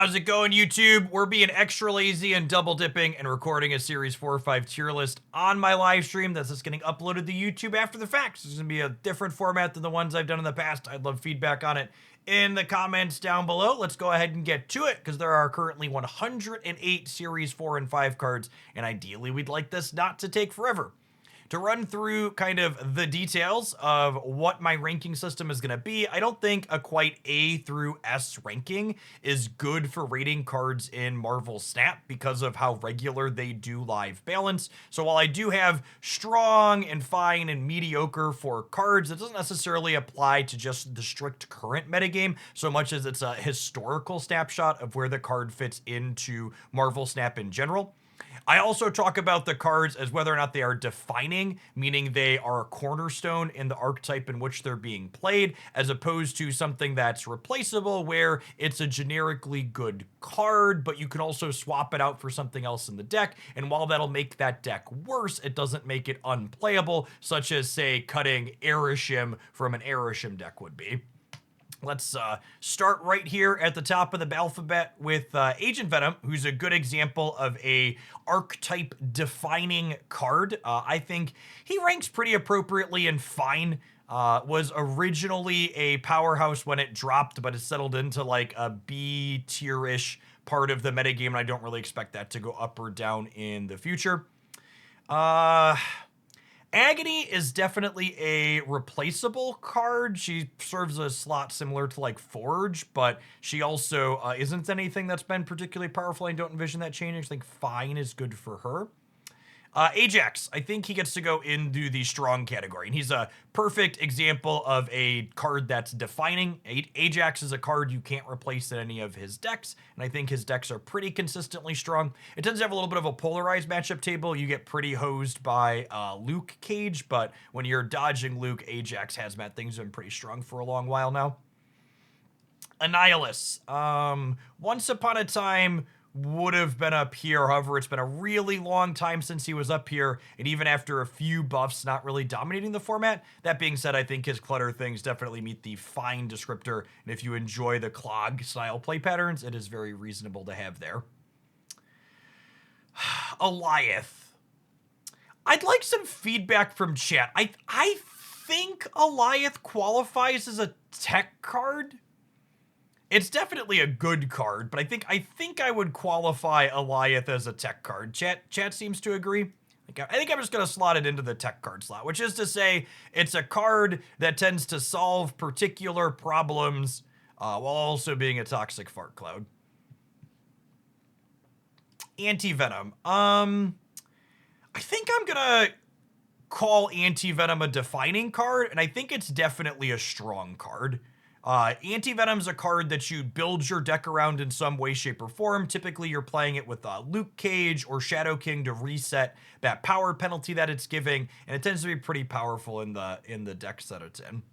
How's it going, YouTube? We're being extra lazy and double dipping and recording a Series 4 or 5 tier list on my live stream that's just getting uploaded to YouTube after the fact. So this is going to be a different format than the ones I've done in the past. I'd love feedback on it in the comments down below. Let's go ahead and get to it because there are currently 108 Series 4 and 5 cards, and ideally we'd like this not to take forever. To run through kind of the details of what my ranking system is going to be, I don't think a quite A through S ranking is good for rating cards in Marvel Snap because of how regular they do live balance. So while I do have strong and fine and mediocre for cards, it doesn't necessarily apply to just the strict current metagame so much as it's a historical snapshot of where the card fits into Marvel Snap in general. I also talk about the cards as whether or not they are defining, meaning they are a cornerstone in the archetype in which they're being played, as opposed to something that's replaceable, where it's a generically good card, but you can also swap it out for something else in the deck, and while that'll make that deck worse, it doesn't make it unplayable, such as, say, cutting Airishim from an Airishim deck would be. Let's start right here at the top of the alphabet with Agent Venom, who's a good example of a archetype defining card. I think he ranks pretty appropriately and fine. Was originally a powerhouse when it dropped, but it settled into like a B tier-ish part of the metagame, and I don't really expect that to go up or down in the future. Agony is definitely a replaceable card. She serves a slot similar to like Forge, but she also isn't anything that's been particularly powerful. I don't envision that changing. I think Fine is good for her. Ajax, I think he gets to go into the strong category, and he's a perfect example of a card that's defining. Ajax is a card you can't replace in any of his decks, and I think his decks are pretty consistently strong. It tends to have a little bit of a polarized matchup table. You get pretty hosed by Luke Cage, but when you're dodging Luke, Ajax Hazmat things have been pretty strong for a long while now. Annihilus, once upon a time would have been up here. However, it's been a really long time since he was up here, and even after a few buffs not really dominating the format. That being said, I think his clutter things definitely meet the fine descriptor, and if you enjoy the clog style play patterns, it is very reasonable to have there. Eliath. I'd like some feedback from chat. I think Eliath qualifies as a tech card. It's definitely a good card, but I think I would qualify Eliath as a tech card. Chat seems to agree. I think I'm just going to slot it into the tech card slot, which is to say it's a card that tends to solve particular problems while also being a toxic fart cloud. Antivenom. I think I'm going to call Antivenom a defining card, and I think it's definitely a strong card. Antivenom's a card that you build your deck around in some way, shape, or form. Typically, you're playing it with Luke Cage or Shadow King to reset that power penalty that it's giving, and it tends to be pretty powerful in the decks that it's in.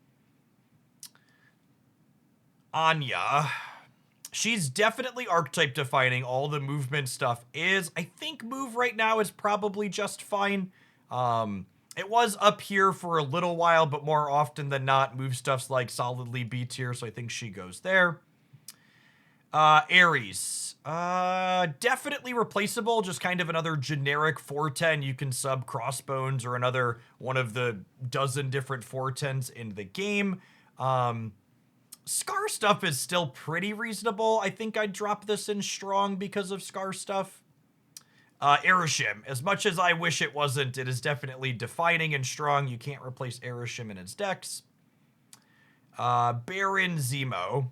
Anya. She's definitely archetype defining. All the movement stuff is. I think move right now is probably just fine. It was up here for a little while, but more often than not, move stuff's like solidly B tier, so I think she goes there. Ares. Definitely replaceable, just kind of another generic 410. You can sub Crossbones or another one of the dozen different 410s in the game. Scar stuff is still pretty reasonable. I think I'd drop this in strong because of Scar stuff. Airishim. As much as I wish it wasn't, it is definitely defining and strong. You can't replace Airishim in its decks. Baron Zemo.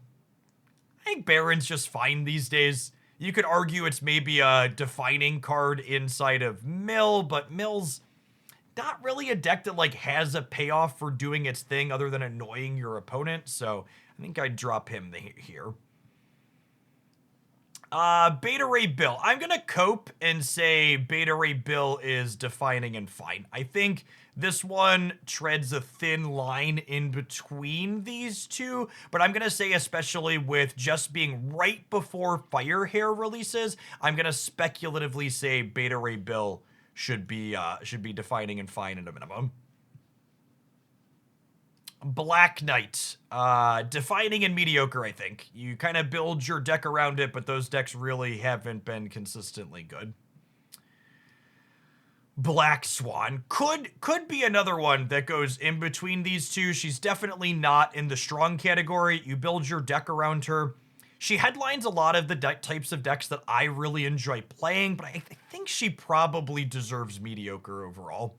I think Baron's just fine these days. You could argue it's maybe a defining card inside of Mill, but Mill's not really a deck that like has a payoff for doing its thing other than annoying your opponent, so I think I'd drop him here. Beta Ray Bill. I'm gonna cope and say Beta Ray Bill is defining and fine. I think this one treads a thin line in between these two, but I'm gonna say, especially with just being right before Fire Hair releases, I'm gonna speculatively say Beta Ray Bill should be defining and fine at a minimum. Black Knight. Defining and mediocre, I think. You kind of build your deck around it, but those decks really haven't been consistently good. Black Swan could be another one that goes in between these two. She's definitely not in the strong category. You build your deck around her. She headlines a lot of the types of decks that I really enjoy playing, but I think she probably deserves mediocre overall.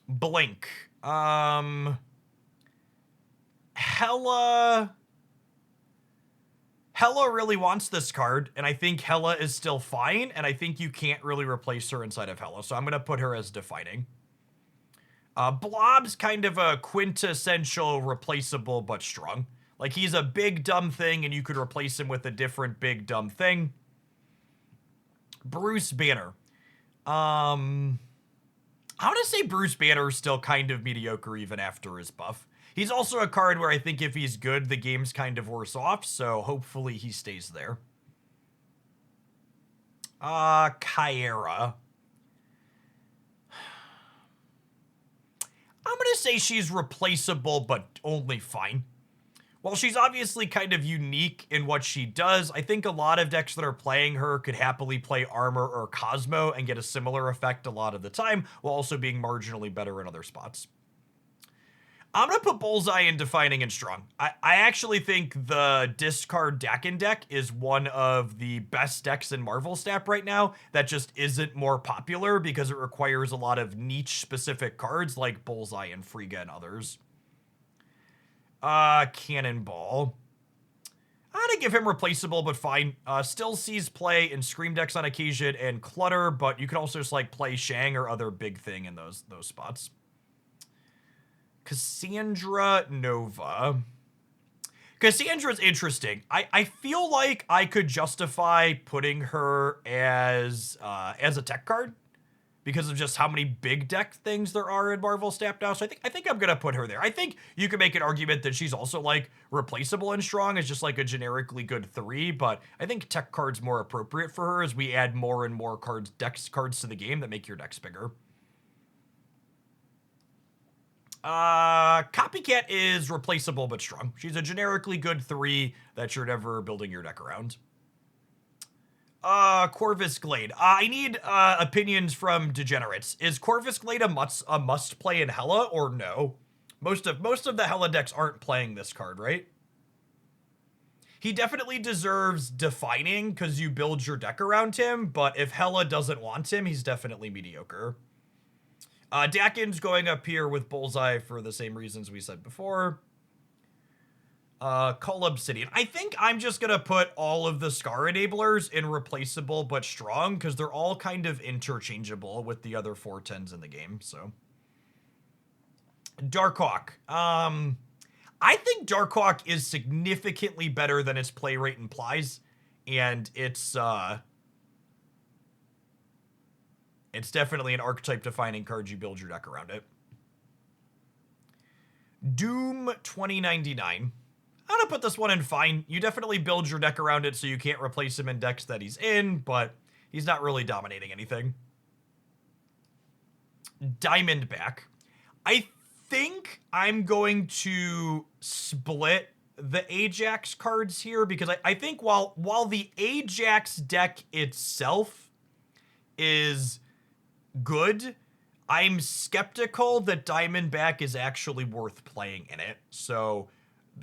Blink. Hella really wants this card, and I think Hella is still fine, and I think you can't really replace her inside of Hella, so I'm going to put her as defining. Blob's kind of a quintessential replaceable but strong. Like, he's a big dumb thing, and you could replace him with a different big dumb thing. Bruce Banner. I'm going to say Bruce Banner is still kind of mediocre even after his buff. He's also a card where I think if he's good, the game's kind of worse off, so hopefully he stays there. Kyra. I'm going to say she's replaceable, but only fine. While she's obviously kind of unique in what she does, I think a lot of decks that are playing her could happily play Armor or Cosmo and get a similar effect a lot of the time, while also being marginally better in other spots. I'm going to put Bullseye in Defining and Strong. I actually think the discard Dakin deck is one of the best decks in Marvel Snap right now that just isn't more popular because it requires a lot of niche-specific cards like Bullseye and Frigga and others. Cannonball. I'm going to give him replaceable, but fine. Still sees play in Scream decks on occasion and Clutter, but you can also just like play Shang or other big thing in those spots. Cassandra Nova. Cassandra's interesting. I feel like I could justify putting her as a tech card because of just how many big deck things there are in Marvel Snap now. So I think I'm gonna put her there. I think you could make an argument that she's also like replaceable and strong as just like a generically good 3, but I think tech cards more appropriate for her as we add more and more cards to the game that make your decks bigger. Copycat is replaceable but strong. She's a generically good 3 that you're never building your deck around. Corvus Glade. I need opinions from degenerates. Is Corvus Glade a must play in Hella or no? Most of the Hella decks aren't playing this card, right? He definitely deserves Defining because you build your deck around him, but if Hella doesn't want him, he's definitely mediocre. Dakin's going up here with Bullseye for the same reasons we said before. Cull Obsidian. I think I'm just going to put all of the Scar enablers in replaceable but strong because they're all kind of interchangeable with the other 410s in the game, so. Darkhawk. I think Darkhawk is significantly better than its play rate implies, and it's definitely an archetype-defining card. You build your deck around it. Doom 2099. I'm going to put this one in fine. You definitely build your deck around it so you can't replace him in decks that he's in, but he's not really dominating anything. Diamondback. I think I'm going to split the Ajax cards here because I think while the Ajax deck itself is good, I'm skeptical that Diamondback is actually worth playing in it. So,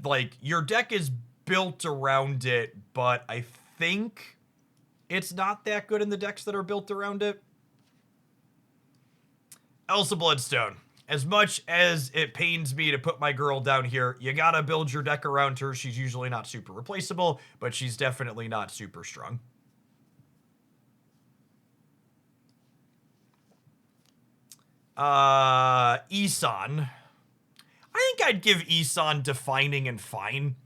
like, your deck is built around it, but I think it's not that good in the decks that are built around it. Elsa Bloodstone. As much as it pains me to put my girl down here, you gotta build your deck around her. She's usually not super replaceable, but she's definitely not super strong. Isan. I think I'd give Isan Defining and fine.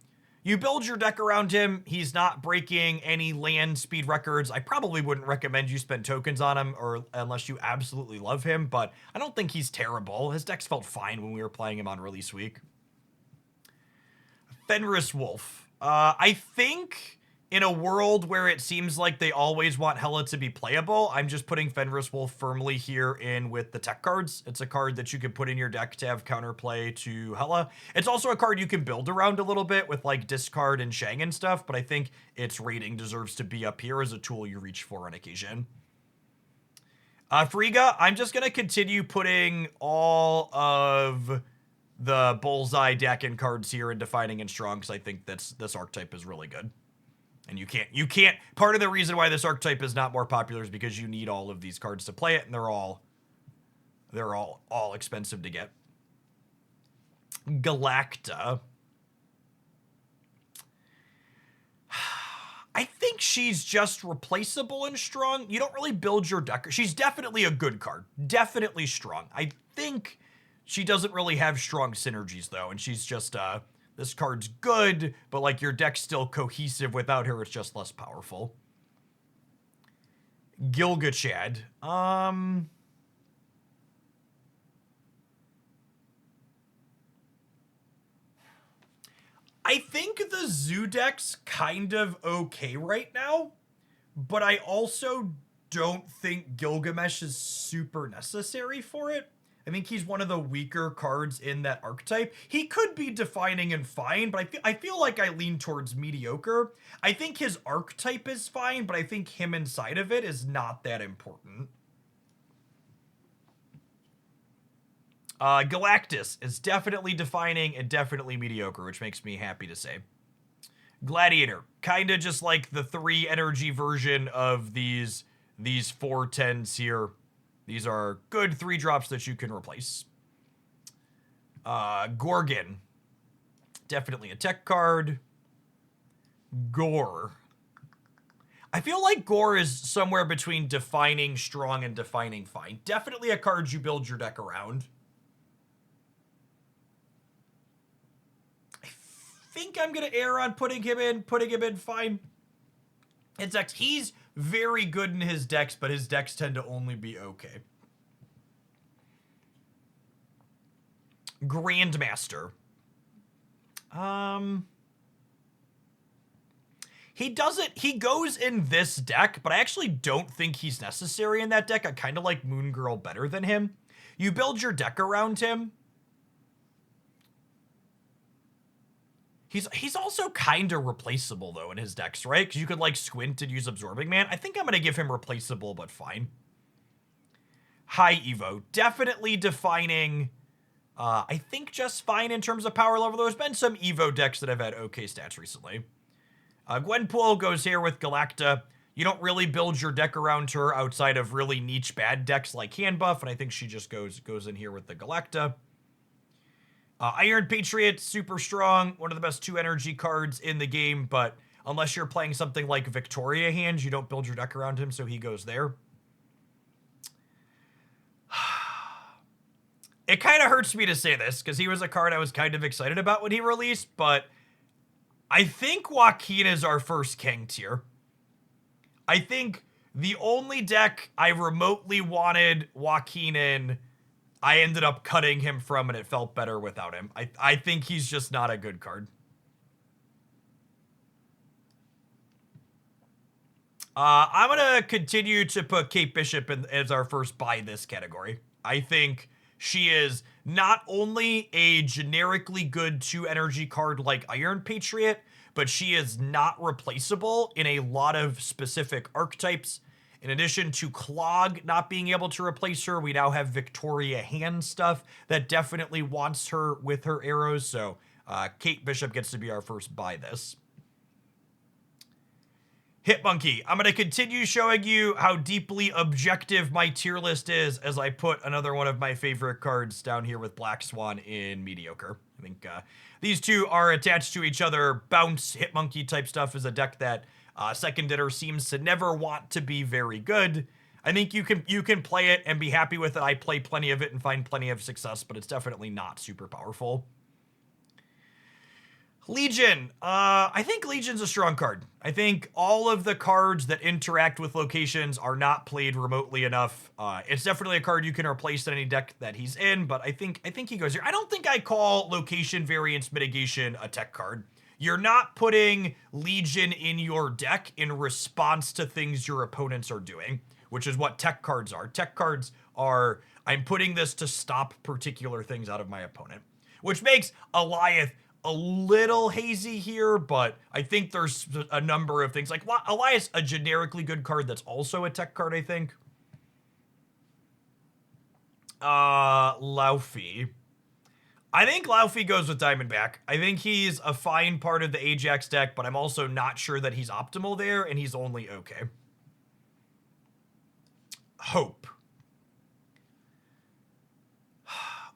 You build your deck around him. He's not breaking any land speed records. I probably wouldn't recommend you spend tokens on him or unless you absolutely love him, but I don't think he's terrible. His decks felt fine when we were playing him on release week. Fenris Wolf. I think in a world where it seems like they always want Hela to be playable, I'm just putting Fenris Wolf firmly here in with the tech cards. It's a card that you can put in your deck to have counterplay to Hela. It's also a card you can build around a little bit with like discard and Shang and stuff, but I think its rating deserves to be up here as a tool you reach for on occasion. Frigga, I'm just going to continue putting all of the Bullseye deck and cards here in Defining and Strong because I think this archetype is really good. And you can't, part of the reason why this archetype is not more popular is because you need all of these cards to play it, and they're all expensive to get. Galacta. I think she's just replaceable and strong. You don't really build your deck. She's definitely a good card. Definitely strong. I think she doesn't really have strong synergies, though, and she's just, this card's good, but like your deck's still cohesive without her. It's just less powerful. Gilgachad. I think the Zoo deck's kind of okay right now, but I also don't think Gilgamesh is super necessary for it. I think he's one of the weaker cards in that archetype. He could be defining and fine, but I feel like I lean towards mediocre. I think his archetype is fine, but I think him inside of it is not that important. Galactus is definitely defining and definitely mediocre, which makes me happy to say. Gladiator, kind of just like the 3 energy version of these 4/10s here. These are good 3-drops that you can replace. Gorgon. Definitely a tech card. Gore. I feel like Gore is somewhere between defining strong and defining fine. Definitely a card you build your deck around. I think I'm going to err on putting him in fine. He's very good in his decks, but his decks tend to only be okay. Grandmaster. He goes in this deck, but I actually don't think he's necessary in that deck. I kind of like Moon Girl better than him. You build your deck around him. He's also kind of replaceable, though, in his decks, right? Because you could, like, squint and use Absorbing Man. I think I'm going to give him replaceable, but fine. High Evo. Definitely defining, I think just fine in terms of power level. There's been some Evo decks that have had okay stats recently. Gwenpool goes here with Galacta. You don't really build your deck around her outside of really niche bad decks like Hand Buff, and I think she just goes in here with the Galacta. Iron Patriot, super strong, one of the best 2 energy cards in the game, but unless you're playing something like Victoria Hand, you don't build your deck around him, so he goes there. It kind of hurts me to say this, because he was a card I was kind of excited about when he released, but I think Joaquin is our first king tier. I think the only deck I remotely wanted Joaquin in, I ended up cutting him from, and it felt better without him. I think he's just not a good card. I'm going to continue to put Kate Bishop as our first buy this category. I think she is not only a generically good 2 energy card like Iron Patriot, but she is not replaceable in a lot of specific archetypes. In addition to Clog not being able to replace her, we now have Victoria Hand stuff that definitely wants her with her arrows. So Kate Bishop gets to be our first buy this. Hitmonkey. I'm going to continue showing you how deeply objective my tier list is as I put another one of my favorite cards down here with Black Swan in mediocre. I think these two are attached to each other. Bounce, Hitmonkey type stuff is a deck that Second Dinner seems to never want to be very good. I think you can play it and be happy with it. I play plenty of it and find plenty of success, but it's definitely not super powerful. Legion. I think Legion's a strong card. I think all of the cards that interact with locations are not played remotely enough. It's definitely a card you can replace in any deck that he's in, but I think he goes here. I don't think I call Location Variance Mitigation a tech card. You're not putting Legion in your deck in response to things your opponents are doing, which is what tech cards are. Tech cards are, I'm putting this to stop particular things out of my opponent, which makes Eliath a little hazy here, but I think there's a number of things. Like, Elias, a generically good card that's also a tech card, I think. Laufey. I think Laufey goes with Diamondback. I think he's a fine part of the Ajax deck, but I'm also not sure that he's optimal there, and he's only okay. Hope.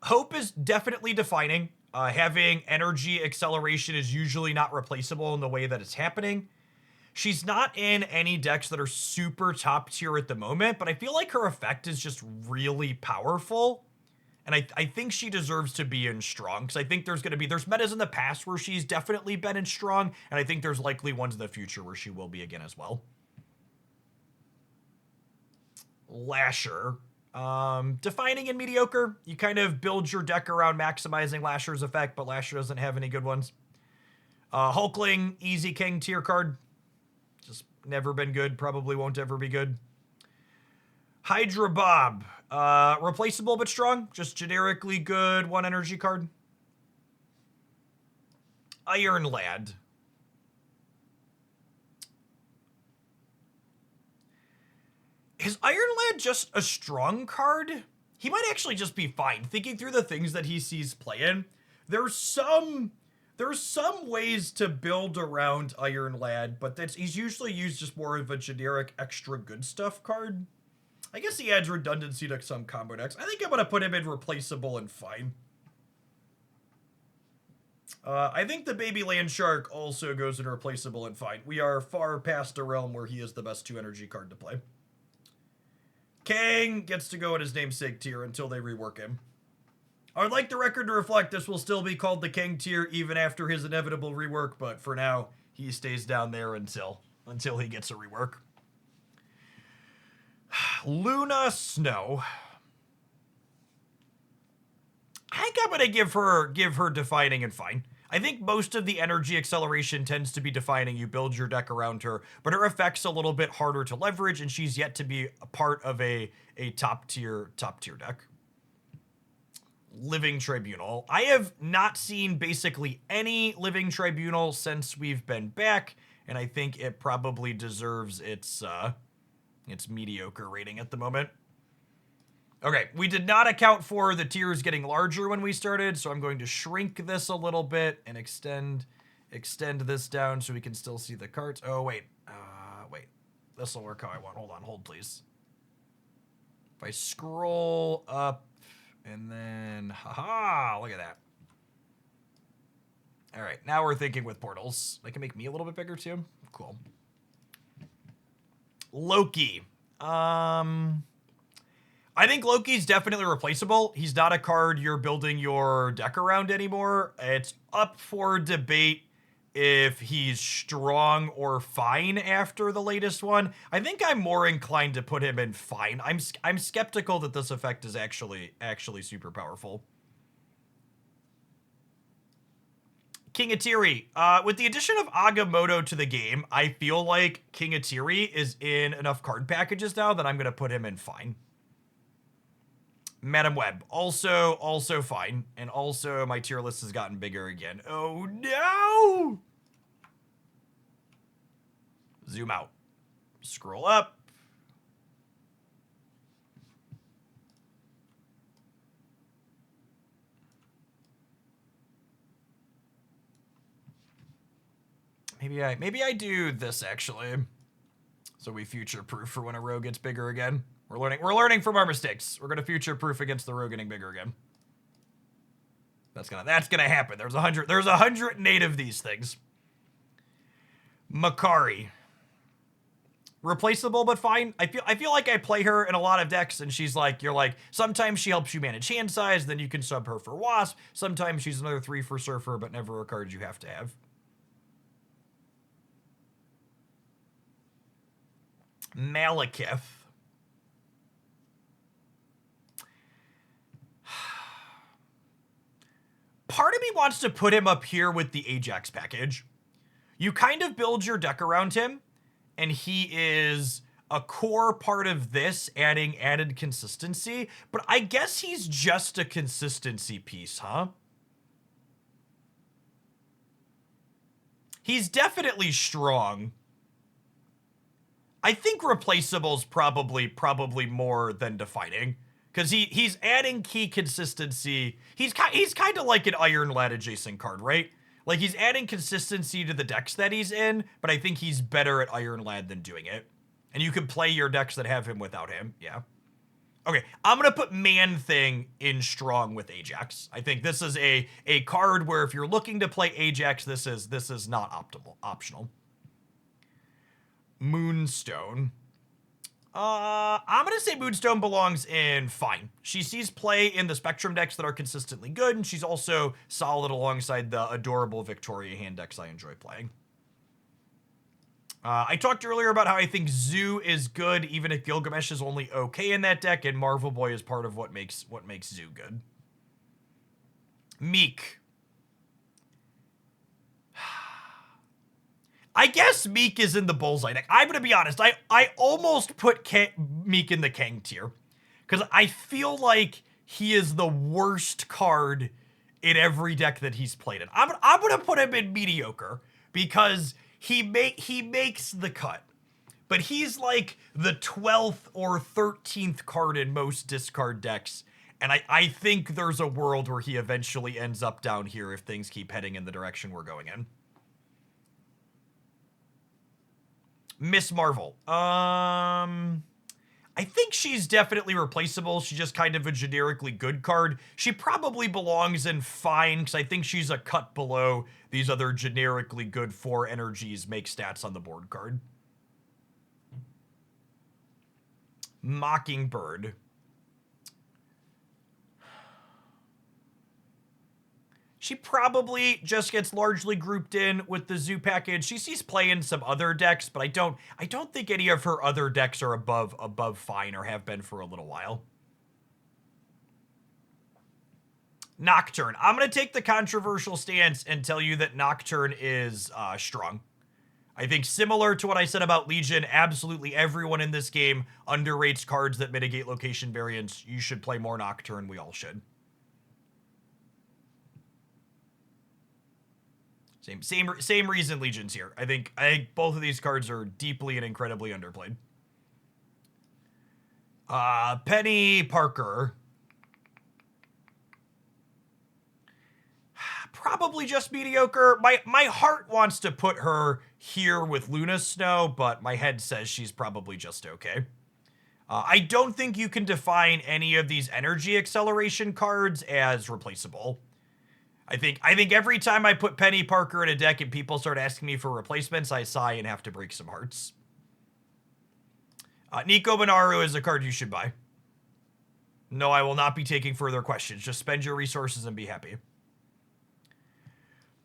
Hope is definitely defining. Having energy acceleration is usually not replaceable in the way that it's happening. She's not in any decks that are super top tier at the moment, but I feel like her effect is just really powerful. And I think she deserves to be in strong, because I think there's metas in the past where she's definitely been in strong, and I think there's likely ones in the future where she will be again as well. Lasher. Defining and mediocre. You kind of build your deck around maximizing Lasher's effect, but Lasher doesn't have any good ones. Hulkling, easy king tier card. Just never been good, probably won't ever be good. Hydra Bob. Replaceable but strong. Just generically good 1 energy card. Iron Lad. Is Iron Lad just a strong card? He might actually just be fine. Thinking through the things that he sees playing, there's some ways to build around Iron Lad, but he's usually used just more of a generic extra good stuff card. I guess he adds redundancy to some combo decks. I think I'm going to put him in replaceable and fine. I think the Baby Land Shark also goes in replaceable and fine. We are far past a realm where he is the best 2 energy card to play. Kang gets to go in his namesake tier until they rework him. I would like the record to reflect this will still be called the Kang tier even after his inevitable rework, but for now, he stays down there until he gets a rework. Luna Snow. I think I'm gonna give her defining and fine. I think most of the energy acceleration tends to be defining. You build your deck around her, but her effect's a little bit harder to leverage, and she's yet to be a part of a top tier deck. Living Tribunal. I have not seen basically any Living Tribunal since we've been back, and I think it probably deserves its mediocre rating at the moment. Okay, we did not account for the tiers getting larger when we started, so I'm going to shrink this a little bit and extend this down so we can still see the cards. Oh, wait. Wait. This will work how I want. Hold on. Hold, please. If I scroll up and then... Haha! Look at that. All right, now we're thinking with portals. They can make me a little bit bigger, too. Cool. Loki. I think Loki's definitely replaceable. He's not a card you're building your deck around anymore. It's up for debate if he's strong or fine after the latest one. I think I'm more inclined to put him in fine. I'm skeptical that this effect is actually super powerful. King Atiri. With the addition of Agamotto to the game, I feel like King Atiri is in enough card packages now that I'm going to put him in fine. Madam Web, also fine. And also, my tier list has gotten bigger again. Oh, no! Zoom out. Scroll up. Maybe I do this, actually. So we future-proof for when a rogue gets bigger again. We're learning from our mistakes. We're gonna future-proof against the rogue getting bigger again. That's gonna happen. There's 108 of these things. Makari. Replaceable but fine. I feel like I play her in a lot of decks, and she's like, sometimes she helps you manage hand size, then you can sub her for Wasp. Sometimes she's another 3 for Surfer, but never a card you have to have. Malekith. Part of me wants to put him up here with the Ajax package. You kind of build your deck around him, and he is a core part of this, adding added consistency, but I guess he's just a consistency piece, huh? He's definitely strong. I think replacable's probably more than defining, because he's adding key consistency. He's kind of like an Iron Lad adjacent card, right? Like, he's adding consistency to the decks that he's in, but I think he's better at Iron Lad than doing it. And you can play your decks that have him without him, yeah. Okay, I'm gonna put Man-Thing in strong with Ajax. I think this is a card where if you're looking to play Ajax, this is not optional. Moonstone. I'm gonna say Moonstone belongs in fine. She sees play in the Spectrum decks that are consistently good, and she's also solid alongside the adorable Victoria hand decks I enjoy playing. I talked earlier about how I think Zoo is good, even if Gilgamesh is only okay in that deck, and Marvel Boy is part of what makes Zoo good. Miek. I guess Miek is in the Bullseye deck. I'm gonna be honest, I almost put Miek in the Kang tier, because I feel like he is the worst card in every deck that he's played in. I'm gonna put him in mediocre, because he makes the cut, but he's like the 12th or 13th card in most discard decks, and I think there's a world where he eventually ends up down here if things keep heading in the direction we're going in. Miss Marvel. I think she's definitely replaceable. She's just kind of a generically good card. She probably belongs in fine, because I think she's a cut below these other generically good 4 energies make stats on the board card. Mockingbird. She probably just gets largely grouped in with the Zoo package. She sees play in some other decks, but I don't think any of her other decks are above fine or have been for a little while. Nocturne. I'm going to take the controversial stance and tell you that Nocturne is strong. I think similar to what I said about Legion, absolutely everyone in this game underrates cards that mitigate location variance. You should play more Nocturne. We all should. Same reason Legion's here. I think both of these cards are deeply and incredibly underplayed. Penny Parker. Probably just mediocre. My heart wants to put her here with Luna Snow, but my head says she's probably just okay. I don't think you can define any of these energy acceleration cards as replaceable. I think every time I put Penny Parker in a deck and people start asking me for replacements, I sigh and have to break some hearts. Nico Binaru is a card you should buy. No, I will not be taking further questions. Just spend your resources and be happy.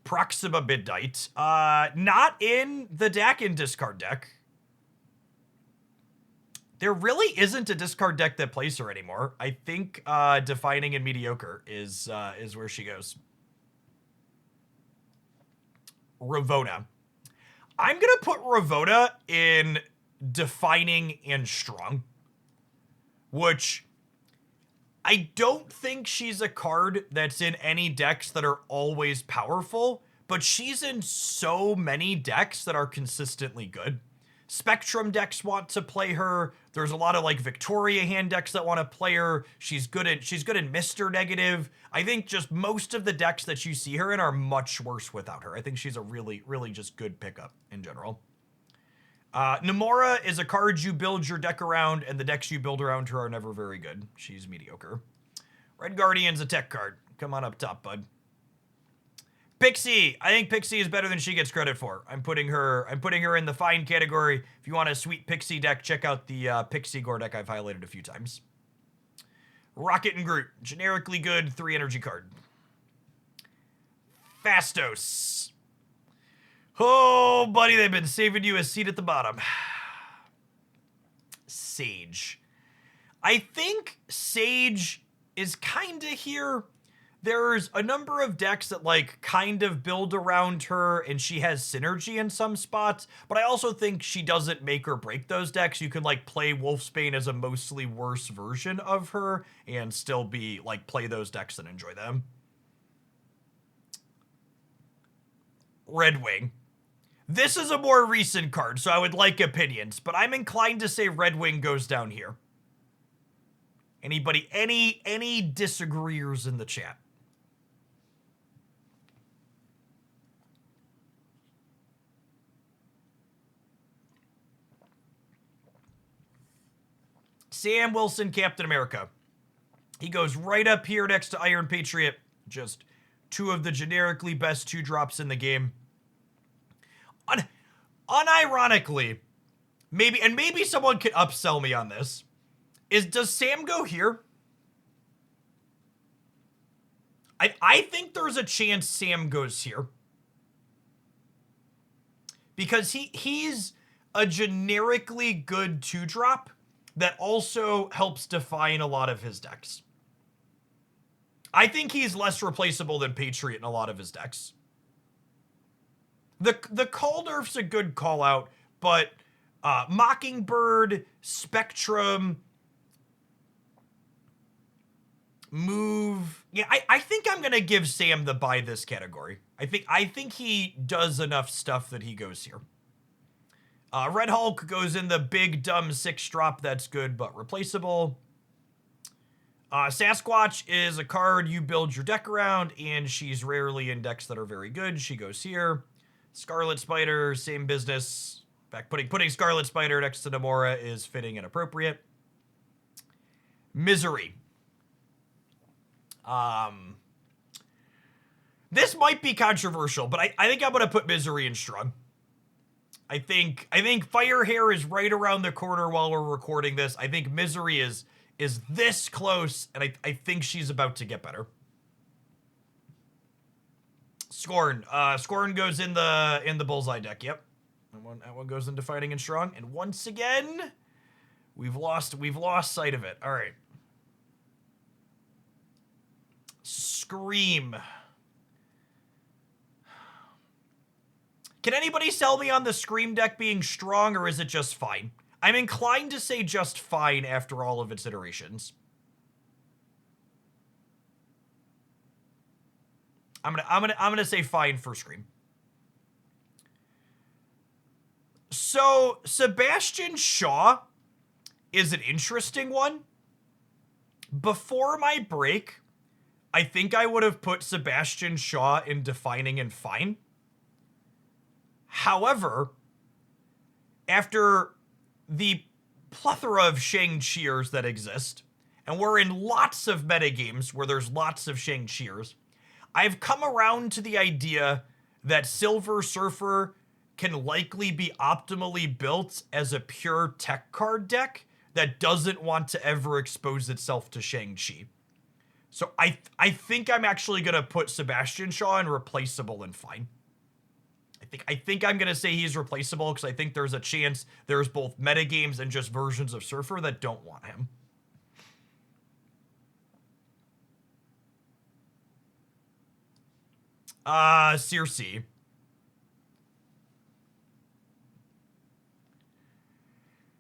Proxima Midnight. Not in the Dakin discard deck. There really isn't a discard deck that plays her anymore. I think Defining and Mediocre is where she goes. Ravona. I'm going to put Ravona in Defining and Strong, which I don't think she's a card that's in any decks that are always powerful, but she's in so many decks that are consistently good. Spectrum decks want to play her. There's a lot of like Victoria hand decks that want to play her. She's good in Mr. Negative. I think just most of the decks that you see her in are much worse without her. I think she's a really, really just good pickup in general. Namora is a card you build your deck around, and the decks you build around her are never very good. She's mediocre. Red Guardian's a tech card. Come on up top, bud. Pixie. I think Pixie is better than she gets credit for. I'm putting her in the fine category. If you want a sweet Pixie deck, check out the Pixie Gore deck I've highlighted a few times. Rocket and Groot. Generically good 3 energy card. Faustos. Oh, buddy, they've been saving you a seat at the bottom. Sage. I think Sage is kinda here, there's a number of decks that like kind of build around her and she has synergy in some spots, but I also think she doesn't make or break those decks. You can like play Wolfsbane as a mostly worse version of her and still be like play those decks and enjoy them. Red Wing. This is a more recent card, so I would like opinions, but I'm inclined to say Red Wing goes down here. Anybody, any disagreeers in the chat? Sam Wilson, Captain America. He goes right up here next to Iron Patriot. Just two of the generically best 2-drops in the game. Unironically, maybe someone could upsell me on this. Does Sam go here? I think there's a chance Sam goes here. Because he's a generically good 2-drop that also helps define a lot of his decks. I think he's less replaceable than Patriot in a lot of his decks. The call nerf's a good call out, but Mockingbird, Spectrum, Move. Yeah, I think I'm gonna give Sam the buy this category. I think he does enough stuff that he goes here. Red Hulk goes in the big dumb 6-drop that's good but replaceable. Sasquatch is a card you build your deck around, and she's rarely in decks that are very good. She goes here. Scarlet Spider, same business. In fact, putting Scarlet Spider next to Namora is fitting and appropriate. Misery. This might be controversial, but I think I'm going to put Misery in Strong. I think Firehair is right around the corner while we're recording this. I think Misery is this close, and I think she's about to get better. Scorn. Scorn goes in the Bullseye deck. Yep. That one goes into Fighting and Strong. And once again, we've lost sight of it. All right. Scream. Can anybody sell me on the Scream deck being strong, or is it just fine? I'm inclined to say just fine after all of its iterations. I'm gonna say fine for Scream. So Sebastian Shaw is an interesting one. Before my break, I think I would have put Sebastian Shaw in defining and fine. However, after the plethora of Shang-Chiers that exist, and we're in lots of metagames where there's lots of Shang-Chiers, I've come around to the idea that Silver Surfer can likely be optimally built as a pure tech card deck that doesn't want to ever expose itself to Shang-Chi. So I think I'm actually going to put Sebastian Shaw in replaceable and fine. I think I'm going to say he's replaceable because I think there's a chance there's both metagames and just versions of Surfer that don't want him. Circe.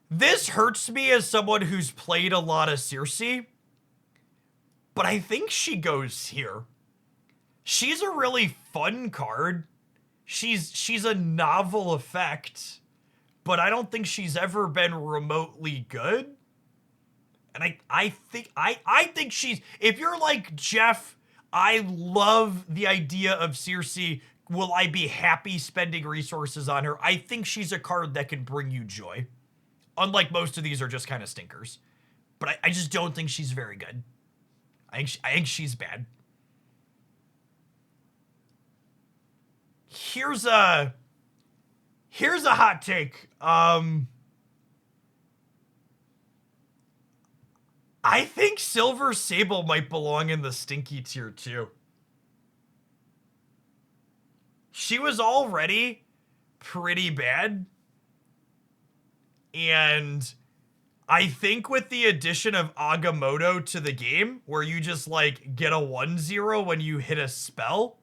This hurts me as someone who's played a lot of Circe, but I think she goes here. She's a really fun card. She's a novel effect, but I don't think she's ever been remotely good. And I think she's, if you're like Jeff, I love the idea of Circe. Will I be happy spending resources on her? I think she's a card that can bring you joy. Unlike most of these are just kind of stinkers. But I just don't think she's very good. I think she's bad. Here's a hot take. I think Silver Sable might belong in the stinky tier too. She was already pretty bad. And I think with the addition of Agamotto to the game, where you just like get a 1/0 when you hit a spell,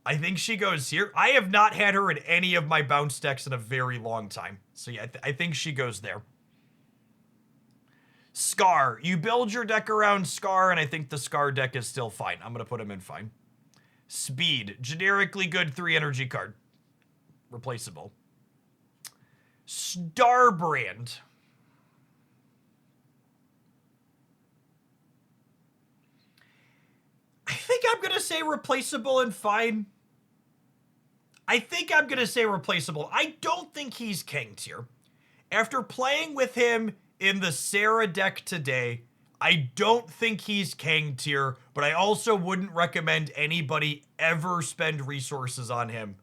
I think she goes here. I have not had her in any of my bounce decks in a very long time. So yeah, I think she goes there. Scar. You build your deck around Scar, and I think the Scar deck is still fine. I'm going to put him in fine. Speed. Generically good 3 energy card. Replaceable. Starbrand. I think I'm going to say replaceable and fine. I think I'm going to say replaceable. I don't think he's king tier. After playing with him in the Sarah deck today, I don't think he's king tier, but I also wouldn't recommend anybody ever spend resources on him.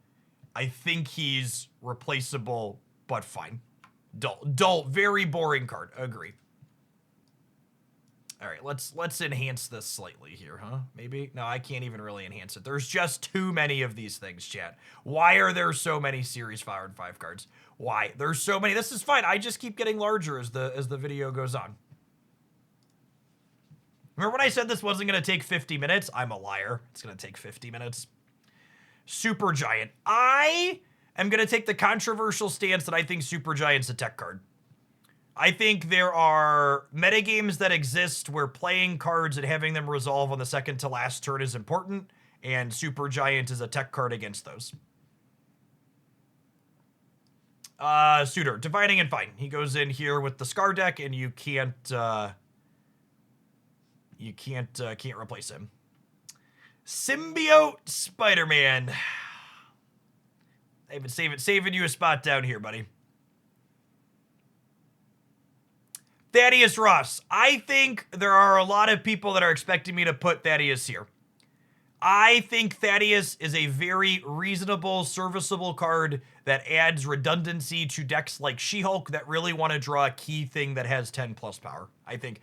I think he's replaceable, but fine. Dull, very boring card. Agree. All right, let's enhance this slightly here, huh? Maybe? No, I can't even really enhance it. There's just too many of these things, chat. Why are there so many Series 5 and 5 cards? Why? There's so many. This is fine. I just keep getting larger as the video goes on. Remember when I said this wasn't going to take 50 minutes? I'm a liar. It's going to take 50 minutes. Supergiant. I am going to take the controversial stance that I think Supergiant's a tech card. I think there are metagames that exist where playing cards and having them resolve on the second to last turn is important, and Supergiant is a tech card against those. Suitor. Divining and fine. He goes in here with the Scar deck, and you can't replace him. Symbiote Spider-Man. I've been saving you a spot down here, buddy. Thaddeus Ross. I think there are a lot of people that are expecting me to put Thaddeus here. I think Thaddeus is a very reasonable, serviceable card that adds redundancy to decks like She-Hulk that really want to draw a key thing that has 10 plus power. I think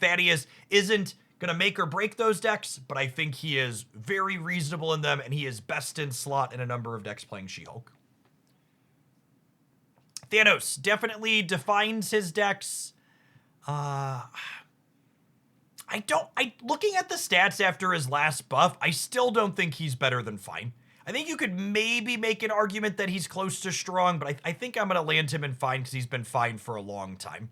Thaddeus isn't going to make or break those decks, but I think he is very reasonable in them, and he is best in slot in a number of decks playing She-Hulk. Thanos definitely defines his decks. Looking at the stats after his last buff, I still don't think he's better than fine. I think you could maybe make an argument that he's close to strong, but I think I'm going to land him in fine because he's been fine for a long time.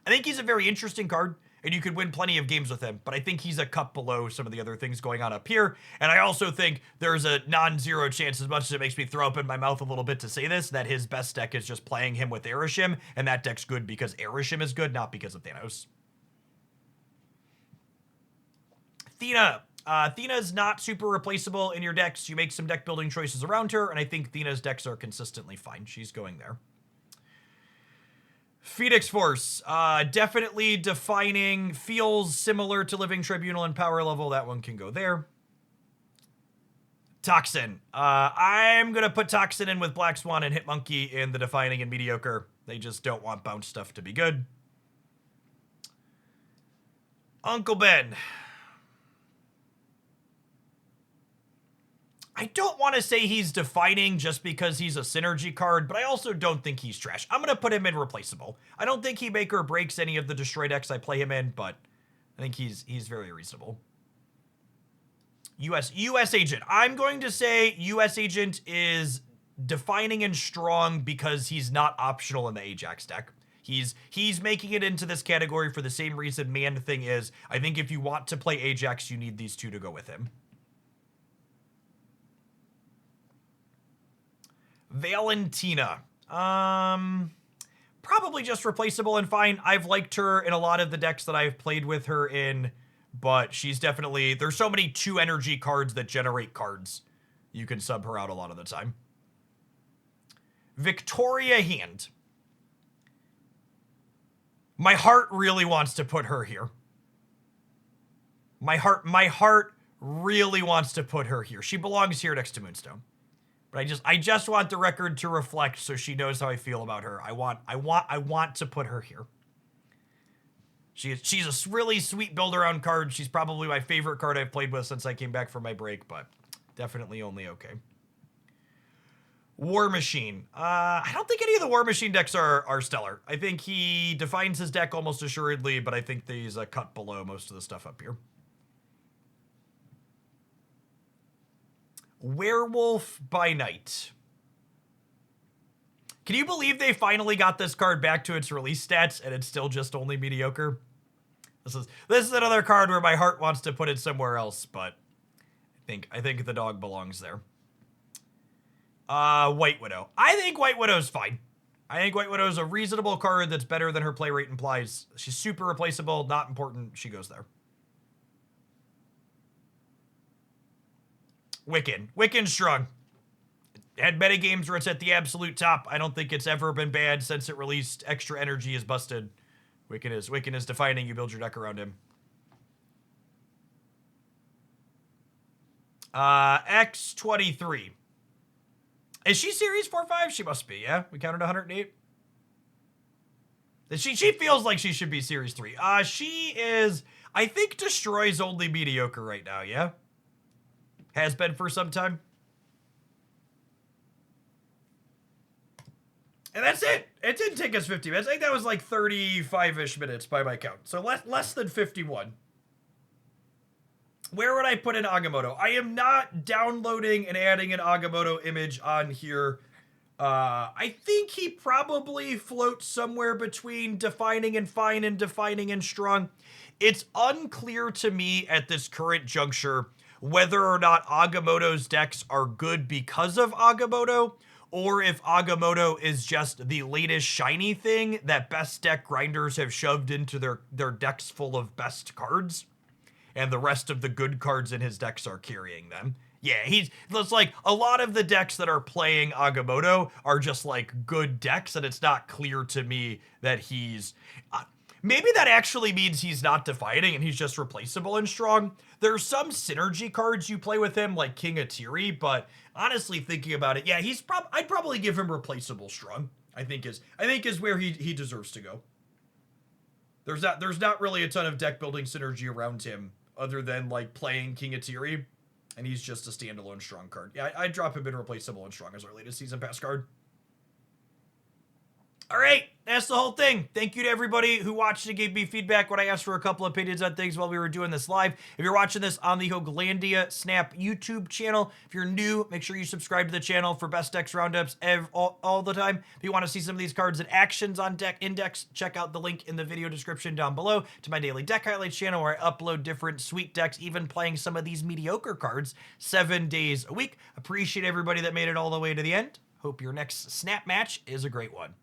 I think he's a very interesting card, and you could win plenty of games with him, but I think he's a cut below some of the other things going on up here, and I also think there's a non-zero chance, as much as it makes me throw up in my mouth a little bit to say this, that his best deck is just playing him with Erishim, and that deck's good because Erishim is good, not because of Thanos. Athena. Athena's not super replaceable in your decks. You make some deck building choices around her, and I think Athena's decks are consistently fine. She's going there. Phoenix Force, definitely defining, feels similar to Living Tribunal in power level. That one can go there. Toxin. I'm going to put Toxin in with Black Swan and Hitmonkey in the defining and mediocre. They just don't want bounce stuff to be good. Uncle Ben. I don't want to say he's defining just because he's a synergy card, but I also don't think he's trash. I'm going to put him in replaceable. I don't think he make or breaks any of the destroy decks I play him in, but I think he's very reasonable. US Agent. I'm going to say US Agent is defining and strong because he's not optional in the Ajax deck. He's making it into this category for the same reason Man-Thing is. I think if you want to play Ajax, you need these two to go with him. Valentina. Probably just replaceable and fine. I've liked her in a lot of the decks that I've played with her in, but she's definitely... There's so many 2 energy cards that generate cards. You can sub her out a lot of the time. Victoria Hand. My heart really wants to put her here. My heart really wants to put her here. She belongs here next to Moonstone. But I just want the record to reflect so she knows how I feel about her. I want to put her here. She's a really sweet build-around card. She's probably my favorite card I've played with since I came back from my break, but definitely only okay. War Machine. I don't think any of the War Machine decks are stellar. I think he defines his deck almost assuredly, but I think he's a cut below most of the stuff up here. Werewolf by Night. Can you believe they finally got this card back to its release stats and it's still just only mediocre? This is another card where my heart wants to put it somewhere else, but I think the dog belongs there. White Widow. I think White Widow's fine. I think White Widow's a reasonable card that's better than her play rate implies. She's super replaceable, not important. She goes there. Wiccan. Wiccan's strong. Had meta games where it's at the absolute top. I don't think it's ever been bad since it released. Extra energy is busted. Wiccan is defining. You build your deck around him. X23. Is she series 4-5? She must be, yeah? We counted 108. She feels like she should be series 3. She is, I think, destroys only mediocre right now, yeah? Has been for some time. And that's it. It didn't take us 50 minutes. I think that was like 35-ish minutes by my count. So less than 51. Where would I put an Agamotto? I am not downloading and adding an Agamotto image on here. I think he probably floats somewhere between defining and fine and defining and strong. It's unclear to me at this current juncture whether or not Agamotto's decks are good because of Agamotto, or if Agamotto is just the latest shiny thing that best deck grinders have shoved into their decks full of best cards, and the rest of the good cards in his decks are carrying them. Yeah, it's like a lot of the decks that are playing Agamotto are just like good decks, and it's not clear to me that he's... maybe that actually means he's not defining and he's just replaceable and strong. There's some synergy cards you play with him, like King Atiri, but honestly thinking about it, yeah, I'd probably give him replaceable strong. I think is where he deserves to go. There's not really a ton of deck building synergy around him other than like playing King Atiri, and he's just a standalone strong card. Yeah, I'd drop him in replaceable and strong as our latest season pass card. All right, that's the whole thing. Thank you to everybody who watched and gave me feedback when I asked for a couple opinions on things while we were doing this live. If you're watching this on the Hoaglandia Snap YouTube channel, if you're new, make sure you subscribe to the channel for best decks roundups all the time. If you want to see some of these cards and actions on deck index, check out the link in the video description down below to my daily deck highlights channel where I upload different sweet decks, even playing some of these mediocre cards 7 days a week. Appreciate everybody that made it all the way to the end. Hope your next Snap match is a great one.